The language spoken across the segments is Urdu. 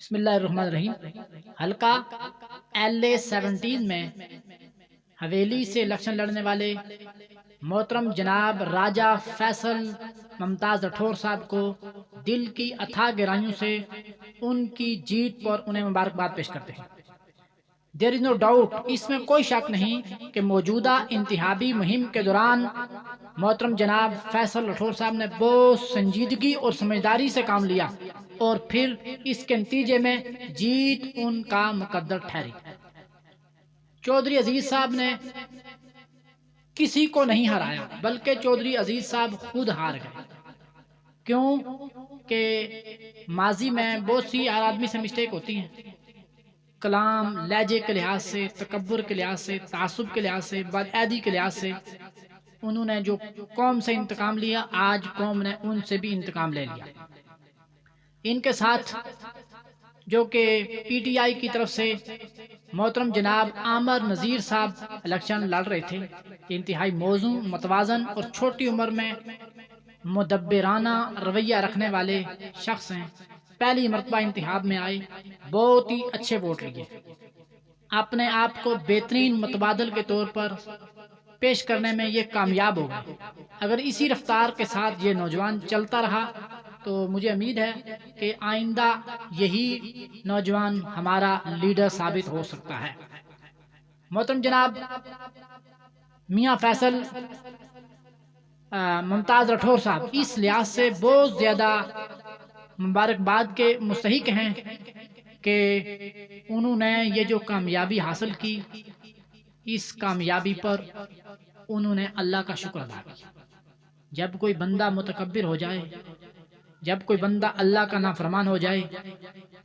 بسم اللہ الرحمن الرحیم۔ حلقہ LA-17 میں حویلی سے الیکشن لڑنے والے محترم جناب راجہ فیصل ممتاز راٹھور صاحب کو دل کی اتھاہ گہرائیوں سے ان کی جیت پر انہیں مبارکباد پیش کرتے ہیں۔ دیر از نو ڈاؤٹ، اس میں کوئی شک نہیں کہ موجودہ انتخابی مہم کے دوران محترم جناب فیصل راٹھور صاحب نے بہت سنجیدگی اور سمجھداری سے کام لیا اور پھر اس کے نتیجے میں جیت ان کا مقدر ٹھہری۔ چودھری عزیز صاحب نے کسی کو نہیں ہرایا بلکہ چودھری عزیز صاحب خود ہار گئے۔ کیوں کہ ماضی میں بہت سی ہر آدمی سے مسٹیک ہوتی ہیں، کلام لہجے کے لحاظ سے، تکبر کے لحاظ سے، تعصب کے لحاظ سے، بدعہدی کے لحاظ سے انہوں نے جو قوم سے انتقام لیا، آج قوم نے ان سے بھی انتقام لے لیا۔ ان کے ساتھ جو کہ PTI کی طرف سے محترم جناب عامر نذیر صاحب الیکشن لڑ رہے تھے، انتہائی موزوں، متوازن اور چھوٹی عمر میں مدبرانہ رویہ رکھنے والے شخص ہیں۔ پہلی مرتبہ انتخاب میں آئے، بہت ہی اچھے ووٹ لیے، اپنے آپ کو بہترین متبادل کے طور پر پیش کرنے میں یہ کامیاب ہو گئے۔ اگر اسی رفتار کے ساتھ یہ نوجوان چلتا رہا تو مجھے امید ہے کہ آئندہ یہی نوجوان ہمارا لیڈر ثابت ہو سکتا ہے۔ محترم جناب میاں فیصل ممتاز راٹھور صاحب اس لحاظ سے بہت زیادہ مبارکباد کے مستحق ہیں کہ انہوں نے یہ جو کامیابی حاصل کی، اس کامیابی پر انہوں نے اللہ کا شکر ادا کیا۔ جب کوئی بندہ متکبر ہو جائے، جب کوئی بندہ اللہ کا نافرمان ہو جائے،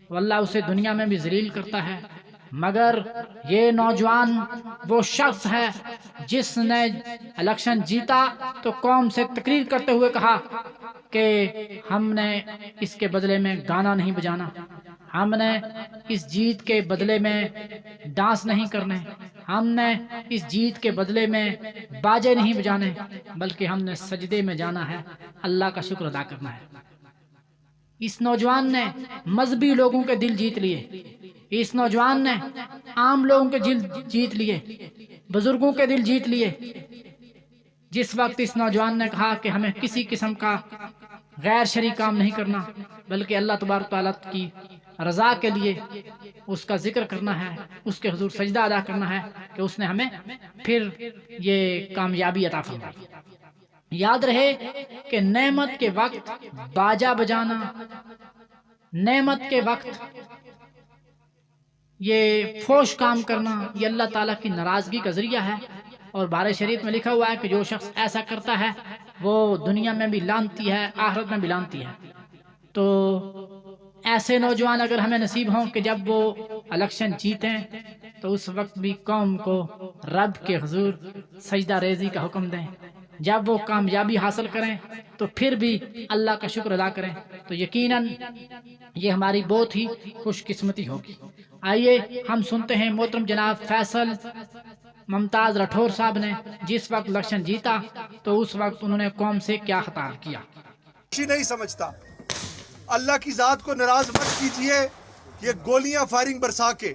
تو اللہ اسے دنیا میں بھی ذلیل کرتا ہے، مگر یہ نوجوان وہ شخص ہے جس نے الیکشن جیتا تو قوم سے تقریر کرتے ہوئے کہا کہ ہم نے اس کے بدلے میں گانا نہیں بجانا، ہم نے اس جیت کے بدلے میں ڈانس نہیں کرنے، ہم نے اس جیت کے بدلے میں باجے نہیں بجانے، بلکہ ہم نے سجدے میں جانا ہے، اللہ کا شکر ادا کرنا ہے۔ اس نوجوان نے مذہبی لوگوں کے دل جیت لیے، اس نوجوان نے عام لوگوں کے دل جیت لیے، بزرگوں کے دل جیت لیے۔ جس وقت اس نوجوان نے کہا کہ ہمیں کسی قسم کا غیر شرعی کام نہیں کرنا بلکہ اللہ تبارک تعالیٰ کی رضا کے لیے اس کا ذکر کرنا ہے، اس کے حضور سجدہ ادا کرنا ہے، کہ اس نے ہمیں پھر یہ کامیابی عطا فرمائی۔ یاد رہے کہ نعمت کے وقت باجا بجانا، نعمت کے وقت یہ فوش کام کرنا، یہ اللہ تعالیٰ کی ناراضگی کا ذریعہ ہے، اور بارے شریعت میں لکھا ہوا ہے کہ جو شخص ایسا کرتا ہے وہ دنیا میں بھی لعنتی ہے، آخرت میں بھی لعنتی ہے۔ تو ایسے نوجوان اگر ہمیں نصیب ہوں کہ جب وہ الیکشن جیتیں تو اس وقت بھی قوم کو رب کے حضور سجدہ ریزی کا حکم دیں، جب وہ کامیابی حاصل کریں تو پھر بھی اللہ کا شکر ادا کریں، تو یقیناً یہ ہماری بہت ہی خوش قسمتی ہوگی۔ آئیے ہم سنتے ہیں محترم جناب فیصل ممتاز راٹھور صاحب نے جس وقت الیکشن جیتا تو اس وقت انہوں نے قوم سے کیا خطاب کیا۔ نہیں سمجھتا، اللہ کی ذات کو ناراض مت کیجئے، یہ گولیاں فائرنگ برسا کے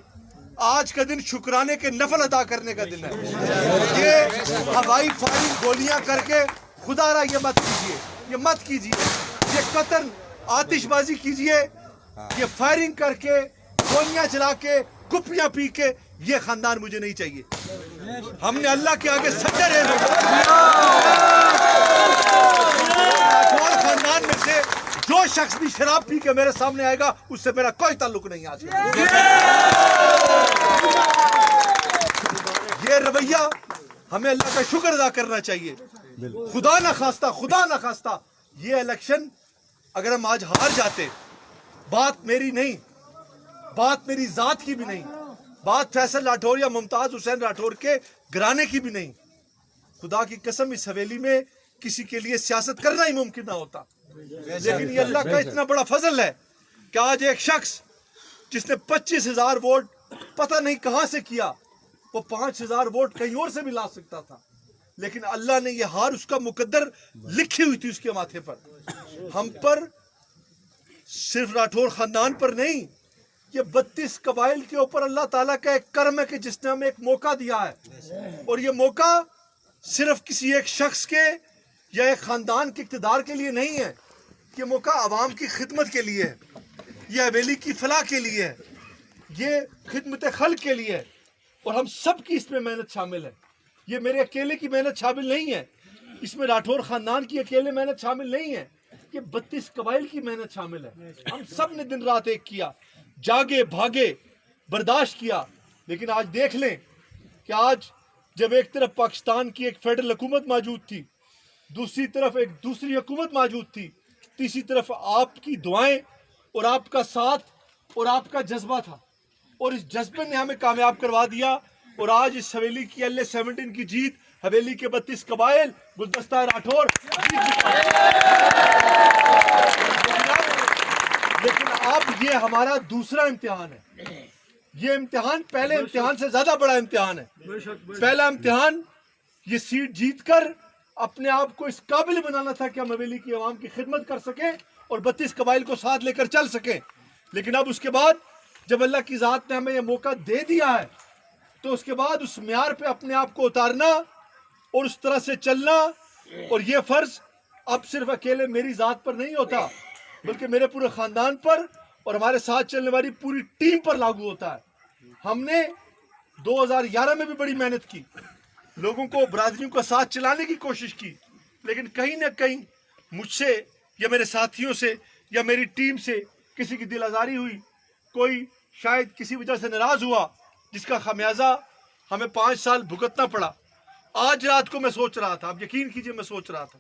آج کا دن شکرانے کے نفل ادا کرنے کا دن ہے۔ یہ ہوائی فائرنگ گولیاں کر کے خدا را یہ مت کیجئے، یہ مت کیجئے، یہ قطن آتش بازی کیجئے، یہ فائرنگ کر کے گولیاں چلا کے گپیاں پی کے یہ خاندان مجھے نہیں چاہیے۔ ہم نے اللہ کے آگے سجدہ ریز خاندان میں سے جو شخص بھی شراب پی کے میرے سامنے آئے گا اس سے میرا کوئی تعلق نہیں آج۔ یہ رویہ ہمیں اللہ کا شکر ادا کرنا چاہیے۔ خدا نہ خواستہ یہ الیکشن اگر ہم آج ہار جاتے، بات میری نہیں، بات میری ذات کی بھی نہیں، بات فیصل راٹھور یا ممتاز حسین راٹھور کے گھرانے کی بھی نہیں، خدا کی قسم اس حویلی میں کسی کے لیے سیاست کرنا ہی ممکن نہ ہوتا، لیکن یہ اللہ کا اتنا بڑا فضل ہے کہ آج ایک شخص جس نے 25,000 ووٹ پتہ نہیں کہاں سے کیا، وہ 5,000 ووٹ کہیں اور سے بھی لا سکتا تھا، لیکن اللہ نے یہ ہار اس کا مقدر لکھی ہوئی تھی اس کے ماتھے پر۔ ہم پر صرف راٹھور خاندان پر نہیں، یہ 32 قبائل کے اوپر اللہ تعالیٰ کا ایک کرم ہے کہ جس نے ہمیں ایک موقع دیا ہے، اور یہ موقع صرف کسی ایک شخص کے یا ایک خاندان کے اقتدار کے لیے نہیں ہے، یہ موقع عوام کی خدمت کے لیے ہے، یہ حویلی کی فلاح کے لیے ہے، یہ خدمت خلق کے لیے ہے، اور ہم سب کی اس میں محنت شامل ہے۔ یہ میرے اکیلے کی محنت شامل نہیں ہے، اس میں راٹھور خاندان کی اکیلے محنت شامل نہیں ہے، یہ 32 قبائل کی محنت شامل ہے۔ ہم سب نے دن رات ایک کیا، جاگے بھاگے، برداشت کیا، لیکن آج دیکھ لیں کہ آج جب ایک طرف پاکستان کی ایک فیڈرل حکومت موجود تھی، دوسری طرف ایک دوسری حکومت موجود تھی، تیسری طرف آپ کی دعائیں اور آپ کا ساتھ اور آپ کا جذبہ تھا، اور اس جذبے نے ہمیں کامیاب کروا دیا، اور آج اس حویلی کی LA-17 کی جیت، حویلی کے 32 قبائل، گلدستہ راٹھور لیکن اب یہ ہمارا دوسرا امتحان ہے۔ یہ امتحان پہلے امتحان سے زیادہ بڑا امتحان ہے۔ پہلا امتحان یہ سیٹ جیت کر اپنے آپ کو اس قابل بنانا تھا کہ ہم حویلی کی عوام کی خدمت کر سکیں اور 32 قبائل کو ساتھ لے کر چل سکیں، لیکن اب اس کے بعد جب اللہ کی ذات نے ہمیں یہ موقع دے دیا ہے تو اس کے بعد اس معیار پہ اپنے آپ کو اتارنا اور اس طرح سے چلنا، اور یہ فرض اب صرف اکیلے میری ذات پر نہیں ہوتا بلکہ میرے پورے خاندان پر اور ہمارے ساتھ چلنے والی پوری ٹیم پر لاگو ہوتا ہے۔ ہم نے 2011 میں بھی بڑی محنت کی، لوگوں کو برادریوں کا ساتھ چلانے کی کوشش کی، لیکن کہیں نہ کہیں مجھ سے یا میرے ساتھیوں سے یا میری ٹیم سے کسی کی دل آزاری ہوئی، کوئی شاید کسی وجہ سے ناراض ہوا، جس کا خمیازہ ہمیں 5 سال بھگتنا پڑا۔ آج رات کو میں سوچ رہا تھا، اب یقین کیجئے میں سوچ رہا تھا،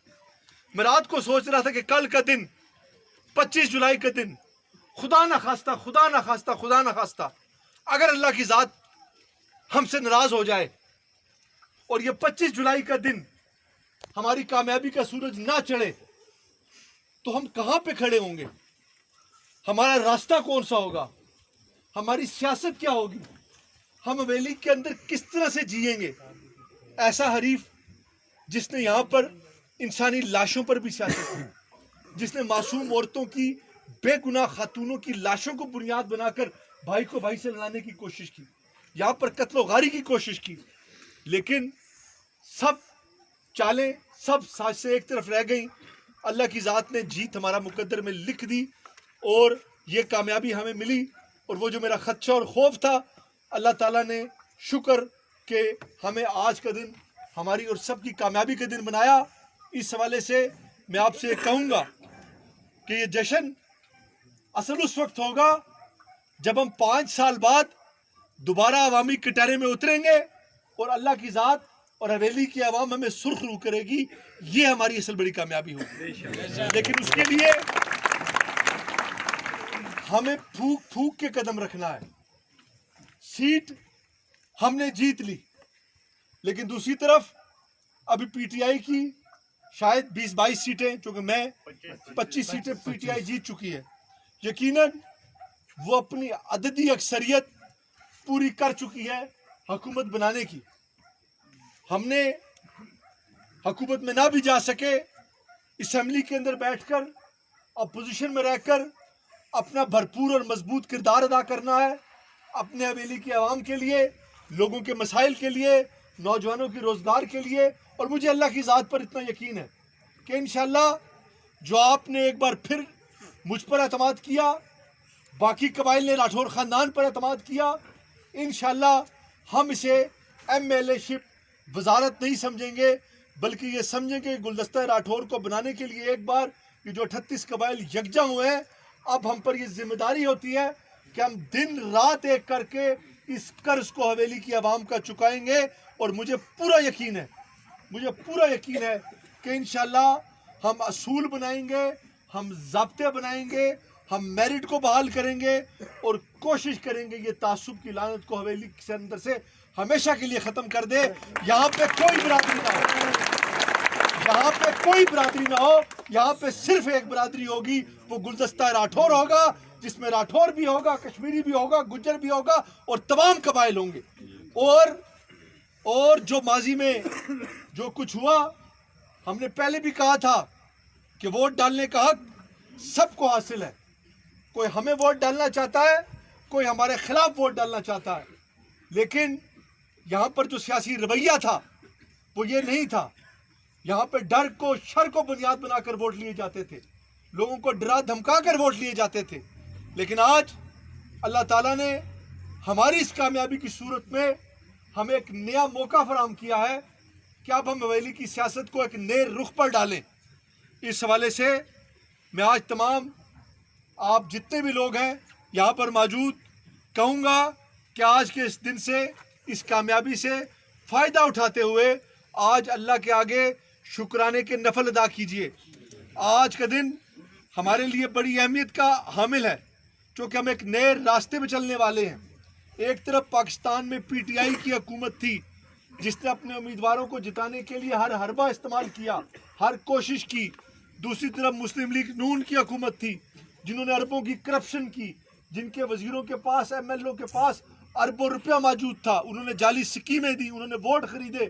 میں رات کو سوچ رہا تھا کہ کل کا دن 25 جولائی کا دن، خدا نہ خواستہ اگر اللہ کی ذات ہم سے ناراض ہو جائے اور یہ 25 جولائی کا دن ہماری کامیابی کا سورج نہ چڑھے تو ہم کہاں پہ کھڑے ہوں گے؟ ہمارا راستہ کون سا ہوگا؟ ہماری سیاست کیا ہوگی؟ ہم حویلی کے اندر کس طرح سے جیئیں گے؟ ایسا حریف جس نے یہاں پر انسانی لاشوں پر بھی سیاست کی، جس نے معصوم عورتوں کی، بے گناہ خاتونوں کی لاشوں کو بنیاد بنا کر بھائی کو بھائی سے لڑانے کی کوشش کی، یہاں پر قتل و غاری کی کوشش کی، لیکن سب چالیں، سب سازشیں ایک طرف رہ گئیں۔ اللہ کی ذات نے جیت ہمارا مقدر میں لکھ دی اور یہ کامیابی ہمیں ملی، اور وہ جو میرا خدشہ اور خوف تھا، اللہ تعالیٰ نے شکر کہ ہمیں آج کا دن ہماری اور سب کی کامیابی کا دن بنایا۔ اس حوالے سے میں آپ سے کہوں گا کہ یہ جشن اصل اس وقت ہوگا جب ہم 5 سال بعد دوبارہ عوامی کٹہرے میں اتریں گے اور اللہ کی ذات اور حویلی کی عوام ہمیں سرخ رو کرے گی، یہ ہماری اصل بڑی کامیابی ہوگی۔ لیکن اس کے لیے ہمیں پھونک پھونک کے قدم رکھنا ہے۔ سیٹ ہم نے جیت لی، لیکن دوسری طرف ابھی پی ٹی آئی کی شاید 20-22 سیٹیں، چونکہ میں 25 سیٹیں پی ٹی آئی جیت چکی ہے، یقیناً وہ اپنی عددی اکثریت پوری کر چکی ہے حکومت بنانے کی۔ ہم نے حکومت میں نہ بھی جا سکے، اسمبلی کے اندر بیٹھ کر اپوزیشن میں رہ کر اپنا بھرپور اور مضبوط کردار ادا کرنا ہے اپنے حویلی کی عوام کے لیے، لوگوں کے مسائل کے لیے، نوجوانوں کی روزگار کے لیے، اور مجھے اللہ کی ذات پر اتنا یقین ہے کہ انشاءاللہ جو آپ نے ایک بار پھر مجھ پر اعتماد کیا، باقی قبائل نے راٹھور خاندان پر اعتماد کیا، انشاءاللہ ہم اسے MLA شپ وزارت نہیں سمجھیں گے، بلکہ یہ سمجھیں گے گلدستہ راٹھور کو بنانے کے لیے ایک بار یہ جو 38 قبائل یکجا ہوئے ہیں، اب ہم پر یہ ذمہ داری ہوتی ہے کہ ہم دن رات ایک کر کے اس قرض کو حویلی کی عوام کا چکائیں گے، اور مجھے پورا یقین ہے کہ انشاءاللہ ہم اصول بنائیں گے، ہم ضابطے بنائیں گے، ہم میرٹ کو بحال کریں گے اور کوشش کریں گے یہ تعصب کی لعنت کو حویلی کے اندر سے ہمیشہ کے لیے ختم کر دے۔ یہاں پہ کوئی برادری نہ ہو، یہاں پہ صرف ایک برادری ہوگی، وہ گلدستہ راٹھور ہوگا، جس میں راٹھور بھی ہوگا، کشمیری بھی ہوگا، گجر بھی ہوگا، اور تمام قبائل ہوں گے۔ اور جو ماضی میں جو کچھ ہوا، ہم نے پہلے بھی کہا تھا کہ ووٹ ڈالنے کا حق سب کو حاصل ہے، کوئی ہمیں ووٹ ڈالنا چاہتا ہے کوئی ہمارے خلاف ووٹ ڈالنا چاہتا ہے، لیکن یہاں پر جو سیاسی رویہ تھا وہ یہ نہیں تھا. یہاں پہ ڈر کو، شر کو بنیاد بنا کر ووٹ لیے جاتے تھے، لوگوں کو ڈرا دھمکا کر ووٹ لیے جاتے تھے. لیکن آج اللہ تعالیٰ نے ہماری اس کامیابی کی صورت میں ہمیں ایک نیا موقع فراہم کیا ہے کہ اب ہم حویلی کی سیاست کو ایک نئے رخ پر ڈالیں. اس حوالے سے میں آج تمام آپ جتنے بھی لوگ ہیں یہاں پر موجود کہوں گا کہ آج کے اس دن سے، اس کامیابی سے فائدہ اٹھاتے ہوئے آج اللہ کے آگے شکرانے کے نفل ادا کیجئے. آج کا دن ہمارے لیے بڑی اہمیت کا حامل ہے، چونکہ ہم ایک نئے راستے پہ چلنے والے ہیں. ایک طرف پاکستان میں پی ٹی آئی کی حکومت تھی جس نے اپنے امیدواروں کو جتانے کے لیے ہر حربہ استعمال کیا، ہر کوشش کی. دوسری طرف مسلم لیگ نون کی حکومت تھی جنہوں نے اربوں کی کرپشن کی، جن کے وزیروں کے پاس، ایم ایل او کے پاس اربوں روپیہ موجود تھا. انہوں نے جعلی سکیمیں دی، انہوں نے ووٹ خریدے.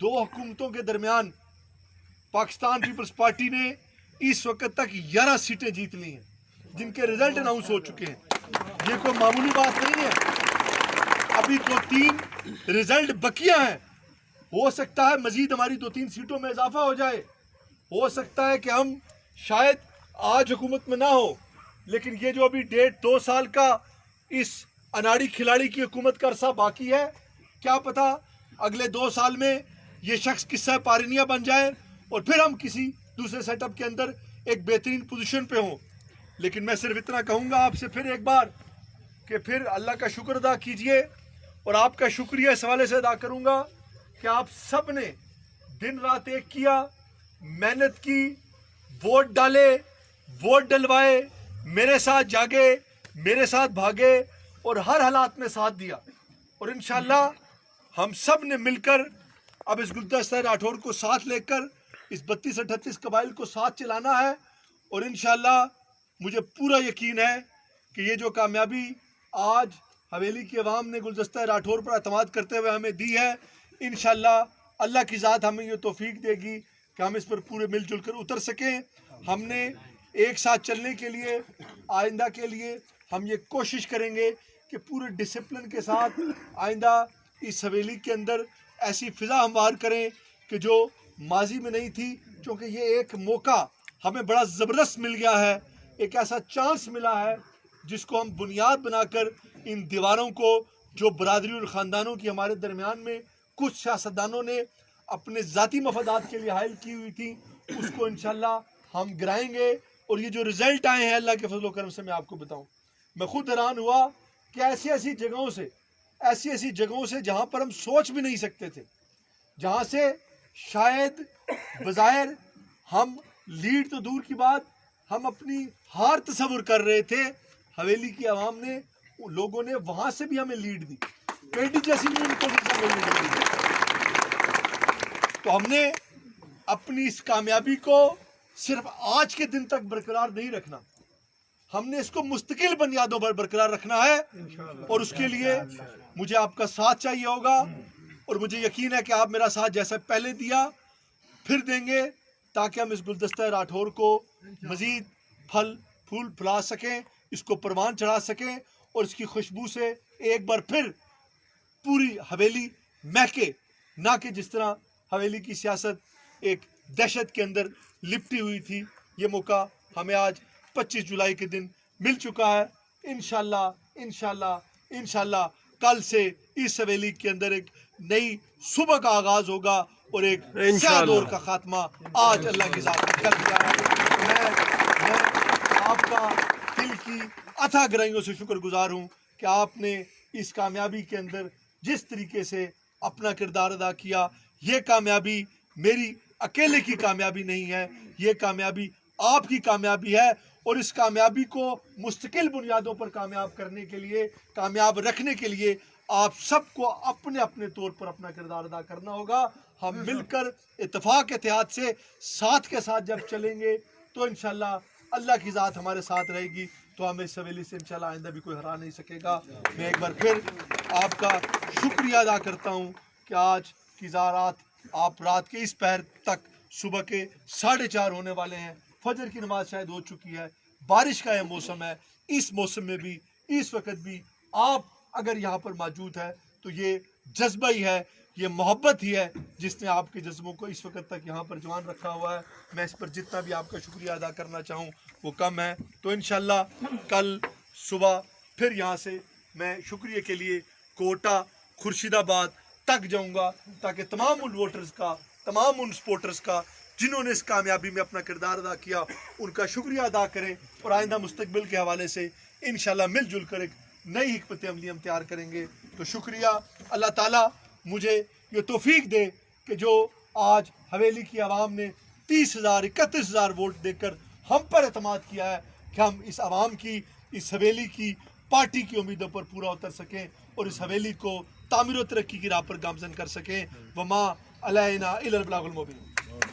دو حکومتوں کے درمیان پاکستان پیپلز پارٹی نے اس وقت تک 11 سیٹیں جیت لی ہیں جن کے رزلٹ اناؤنس ہو چکے ہیں. یہ کوئی معمولی بات نہیں ہے. ابھی 2-3 رزلٹ بقیہ ہیں. ہو سکتا ہے مزید ہماری 2-3 سیٹوں میں اضافہ ہو جائے. ہو سکتا ہے کہ ہم شاید آج حکومت میں نہ ہو، لیکن یہ جو ابھی 1.5-2 سال کا اس اناڑی کھلاڑی کی حکومت کا عرصہ باقی ہے، کیا پتا اگلے 2 سال میں یہ شخص قصہ پارینیہ بن جائے اور پھر ہم کسی دوسرے سیٹ اپ کے اندر ایک بہترین پوزیشن پہ ہوں. لیکن میں صرف اتنا کہوں گا آپ سے پھر ایک بار کہ پھر اللہ کا شکر ادا کیجئے. اور آپ کا شکریہ اس حوالے سے ادا کروں گا کہ آپ سب نے دن رات ایک کیا، محنت کی، ووٹ ڈالے، ووٹ ڈلوائے، میرے ساتھ جاگے، میرے ساتھ بھاگے اور ہر حالات میں ساتھ دیا. اور انشاءاللہ ہم سب نے مل کر اب اس گلدستہ راٹھور کو ساتھ لے کر اس 32-38 قبائل کو ساتھ چلانا ہے. اور انشاءاللہ مجھے پورا یقین ہے کہ یہ جو کامیابی آج حویلی کی عوام نے گلدستہ راٹھور پر اعتماد کرتے ہوئے ہمیں دی ہے، انشاءاللہ اللہ کی ذات ہمیں یہ توفیق دے گی کہ ہم اس پر پورے مل جل کر اتر سکیں. ہم نے ایک ساتھ چلنے کے لیے، آئندہ کے لیے ہم یہ کوشش کریں گے کہ پورے ڈسپلن کے ساتھ آئندہ اس حویلی کے اندر ایسی فضا ہموار کریں کہ جو ماضی میں نہیں تھی. چونکہ یہ ایک موقع ہمیں بڑا زبردست مل گیا ہے، ایک ایسا چانس ملا ہے جس کو ہم بنیاد بنا کر ان دیواروں کو جو برادری اور خاندانوں کی ہمارے درمیان میں کچھ سیاستدانوں نے اپنے ذاتی مفادات کے لیے حائل کی ہوئی تھی، اس کو انشاءاللہ ہم گرائیں گے. اور یہ جو رزلٹ آئے ہیں اللہ کے فضل و کرم سے میں آپ کو بتاؤں، میں خود حیران ہوا کہ ایسی جگہوں سے جہاں پر ہم سوچ بھی نہیں سکتے تھے، جہاں سے شاید بظاہر ہم لیڈ تو دور کی بات، ہم اپنی ہار تصور کر رہے تھے، حویلی کی عوام نے، لوگوں نے وہاں سے بھی ہمیں لیڈ دی. پیٹی جیسی بھی ان کو لیڈ دی. تو ہم نے اپنی اس کامیابی کو صرف آج کے دن تک برقرار نہیں رکھنا، ہم نے اس کو مستقل بنیادوں پر برقرار رکھنا ہے. اور اس کے لیے مجھے آپ کا ساتھ چاہیے ہوگا، اور مجھے یقین ہے کہ آپ میرا ساتھ جیسا پہلے دیا پھر دیں گے، تاکہ ہم اس گلدستہ راٹھور کو مزید پھل پھول پھلا سکیں، اس کو پروان چڑھا سکیں، اور اس کی خوشبو سے ایک بار پھر پوری حویلی مہکے. نہ کہ جس طرح حویلی کی سیاست ایک دہشت کے اندر لپٹی ہوئی تھی. یہ موقع ہمیں آج 25 جولائی کے دن مل چکا ہے. انشاءاللہ کل سے اس حویلی کے اندر ایک نئی صبح کا آغاز ہوگا اور ایک سیاہ دور کا خاتمہ آج اللہ کی ذات نے کر دیا ہے. میں آپ کا دل کی اتھا گہرائیوں سے شکر گزار ہوں کہ آپ نے اس کامیابی کے اندر جس طریقے سے اپنا کردار ادا کیا. یہ کامیابی میری اکیلے کی کامیابی نہیں ہے، یہ کامیابی آپ کی کامیابی ہے. اور اس کامیابی کو مستقل بنیادوں پر کامیاب کرنے کے لیے، کامیاب رکھنے کے لیے آپ سب کو اپنے اپنے طور پر اپنا کردار ادا کرنا ہوگا. ہم مل کر اتفاق اتحاد سے ساتھ کے ساتھ جب چلیں گے تو انشاءاللہ اللہ کی ذات ہمارے ساتھ رہے گی، تو ہمیں اس حویلی سے انشاءاللہ آئندہ بھی کوئی ہرا نہیں سکے گا. میں ایک بار پھر آپ کا شکریہ ادا کرتا ہوں کہ آج کی رات آپ رات کے اس پہر تک، صبح کے 4:30 ہونے والے ہیں، فجر کی نماز شاید ہو چکی ہے، بارش کا یہ موسم ہے، اس موسم میں بھی اس وقت بھی آپ اگر یہاں پر موجود ہے تو یہ جذبہ ہی ہے، یہ محبت ہی ہے جس نے آپ کے جذبوں کو اس وقت تک یہاں پر جوان رکھا ہوا ہے. میں اس پر جتنا بھی آپ کا شکریہ ادا کرنا چاہوں وہ کم ہے. تو انشاءاللہ کل صبح پھر یہاں سے میں شکریہ کے لیے کوٹا خورشید آباد تک جاؤں گا، تاکہ تمام ان ووٹرز کا، تمام ان سپورٹرز کا جنہوں نے اس کامیابی میں اپنا کردار ادا کیا، ان کا شکریہ ادا کریں، اور آئندہ مستقبل کے حوالے سے انشاءاللہ مل جل کر ایک نئی حکمت عملی ہم تیار کریں گے. تو شکریہ. اللہ تعالیٰ مجھے یہ توفیق دے کہ جو آج حویلی کی عوام نے 30,000 31,000 ووٹ دے کر ہم پر اعتماد کیا ہے کہ ہم اس عوام کی، اس حویلی کی پارٹی کی امیدوں پر پورا اتر سکیں اور اس حویلی کو تعمیر و ترقی کی راہ پر گامزن کر سکیں. وما علینا الا البلاغ المبین.